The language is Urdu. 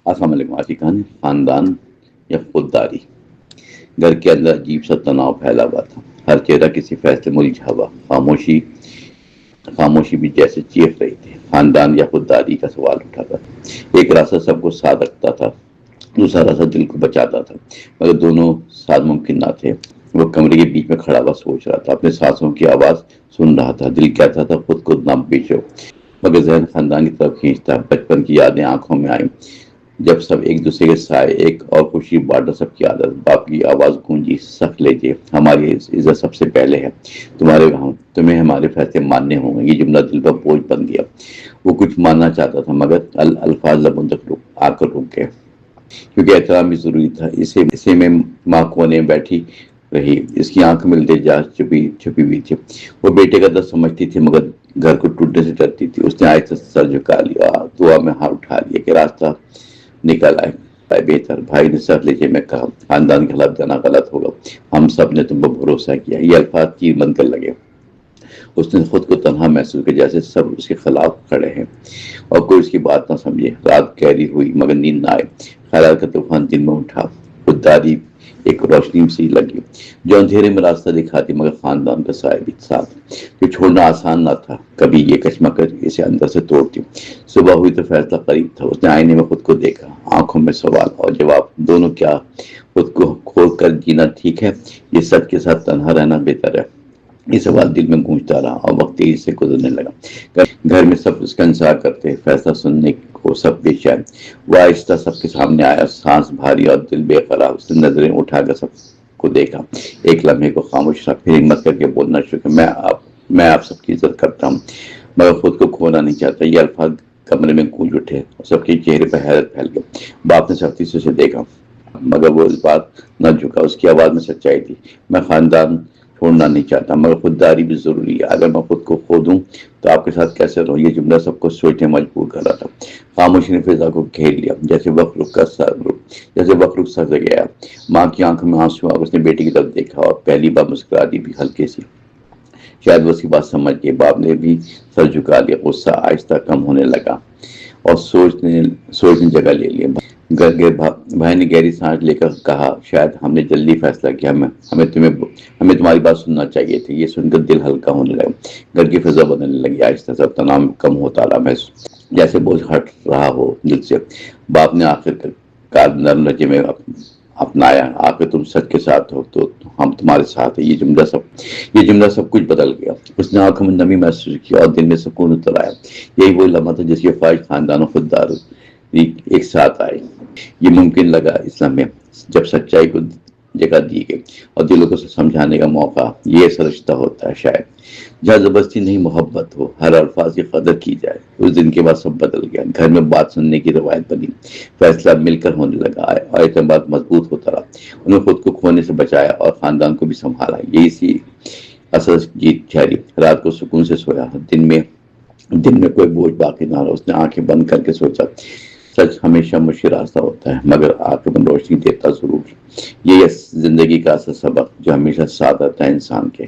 السلام علیکم۔ آج کی کہانی خاندان یا خودداری۔ گھر کے اندر عجیب سا تناؤ پھیلا ہوا تھا، ہر چہرہ کسی فیصلے میں الجھا ہوا، خاموشی بھی جیسے چیخ رہی تھی۔ خاندان یا خودداری کا سوال اٹھاتا تھا۔ ایک راستہ سب کو ساتھ رکھتا تھا، دوسرا راستہ دل کو بچاتا تھا، مگر دونوں ساتھ ممکن نہ تھے۔ وہ کمرے کے بیچ میں کھڑا ہوا سوچ رہا تھا، اپنے سانسوں کی آواز سن رہا تھا۔ دل کہتا تھا خود کو نہ بیچو، مگر ذہن خاندان کی طرف کھینچتا۔ بچپن کی یادیں آنکھوں میں آئیں، جب سب ایک دوسرے کے سائے، ایک اور خوشی بانٹا، سب کی عادت۔ باپ کی آواز گونجی، سخت لیجیے، ہماری عزت سب سے پہلے ہے، تمہیں ہمارے فیصلے ماننے ہوں گے۔ یہ جملہ دل پر بوجھ بن گیا۔ وہ کچھ ماننا چاہتا تھا، مگر الفاظ لبوں تک آ کر رک گئے، کیونکہ احترام بھی ضروری تھا۔ اسے میں ماں کونے بیٹھی رہی، اس کی آنکھ میں التجا چھپی ہوئی تھی۔ وہ بیٹے کا درد سمجھتی تھی، مگر گھر کو ٹوٹنے سے ڈرتی تھی۔ اس نے آہستہ سر جھکا لیا، دعا میں ہاتھ اٹھا لیا کہ راستہ نکل آئے بہتر۔ بھائی نے سر لیجے میں کہا، خاندان کے خلاف جانا غلط ہوگا، ہم سب نے تم پر بھروسہ کیا۔ یہ الفاظ تیر بن کر لگے۔ اس نے خود کو تنہا محسوس کیا، جیسے سب اس کے خلاف کھڑے ہیں اور کوئی اس کی بات نہ سمجھے۔ رات گہری ہوئی، مگر نیند نہ آئے۔ خیالات کا طوفان دل میں اٹھا۔ خودداری ایک روشنی سی لگی جو اندھیرے میں راستہ دکھاتی، مگر خاندان کا سایہ بھی ساتھ، جو چھوڑنا آسان نہ تھا۔ کبھی یہ کشمکش اسے اندر سے توڑتی۔ صبح ہوئی تو فیصلہ قریب تھا۔ اس نے آئینے میں خود کو دیکھا، آنکھوں میں سوال اور جواب دونوں۔ کیا خود کو کھو کر جینا ٹھیک ہے، یہ سچ کے ساتھ تنہا رہنا بہتر ہے؟ یہ سوال دل میں گونجتا رہا اور وقت تیزی سے گزرنے لگا۔ گھر میں سب اس کا انتظار کرتے، فیصلہ سننے کو سب بے چین۔ وہ آہستہ سب کے سامنے آیا، سانس بھاری اور دل بے قرار۔ اس نے نظریں اٹھا کر سب کو دیکھا، ایک لمحے کو خاموش رہا، پھر ہمت کر کے بولنا شروع کیا، میں آپ سب کی عزت کرتا ہوں، مگر خود کو کھونا نہیں چاہتا۔ یہ الفاظ کمرے میں گونج اٹھے اور سب کے چہرے پر حیرت پھیل گئی۔ باپ نے سختی سے اسے دیکھا، مگر وہ اس بات نہ جھکا۔ اس کی آواز میں سچائی تھی۔ میں خاندان چھوڑنا نہیں چاہتا، مگر خودداری بھی ضروری ہے۔ اگر میں خود کو کھو دوں تو آپ کے ساتھ کیسے رہوں؟ یہ جملہ سب کو سوچنے مجبور کر رہا تھا۔ خاموشی نے فضا کو گھیر لیا، جیسے وقت رک سا گیا۔ ماں کی آنکھوں میں آنسو آ، اس نے بیٹی کی طرف دیکھا اور پہلی بار مسکرا دی، بھی ہلکے سی۔ شاید وہ اس کی بات سمجھ گئے۔ باپ نے بھی سر جھکا لیا، غصہ آہستہ کم ہونے لگا اور سوچ نے جگہ لے لیا۔ بھائی نے گہری سانس لے کر کہا، شاید ہم نے جلدی فیصلہ کیا، ہمیں تمہاری بات سننا چاہیے تھی۔ یہ سن کر دل ہلکا ہونے لگا، گھر کی فضا بدلنے لگی۔ آہستہ سب تناؤ کم ہوتا رہا، محسوس جیسے بوجھ ہٹ رہا ہو دل سے۔ باپ نے آخر کار نرم لہجے میں اپنایا، آخر تم سچ کے ساتھ ہو تو ہم تمہارے ساتھ ہیں۔ یہ جملہ سب کچھ بدل گیا۔ اس نے آنکھوں میں نمی محسوس کی اور دل میں سکون اتر آیا۔ یہی وہ لمحہ تھا جس کی خواہش خاندان و خودداری ایک ساتھ آئے۔ یہ ممکن لگا اس لمحے جب سچائی کو جگہ دی گئی اور دلوں کو سمجھانے کا موقع۔ یہ ایسا رشتہ ہوتا ہے شاید جہاں زبردستی نہیں، محبت ہو، ہر الفاظ کی قدر کی جائے۔ اس دن کے بعد سب بدل گیا۔ گھر میں بات سننے کی روایت بنی، فیصلہ مل کر ہونے لگا اور اعتماد مضبوط ہوتا رہا۔ انہوں نے خود کو کھونے سے بچایا اور خاندان کو بھی سنبھالا۔ یہی سی اصل جیت ٹھہری۔ رات کو سکون سے سویا، دن میں کوئی بوجھ باقی نہ رہا۔ اس نے آنکھیں بند کر کے سوچا، سچ ہمیشہ مشکل راستہ ہوتا ہے، مگر آخر میں روشنی دیتا ضرور۔ یہ زندگی کا اصل سبق جو ہمیشہ ساتھ رہتا ہے انسان کے۔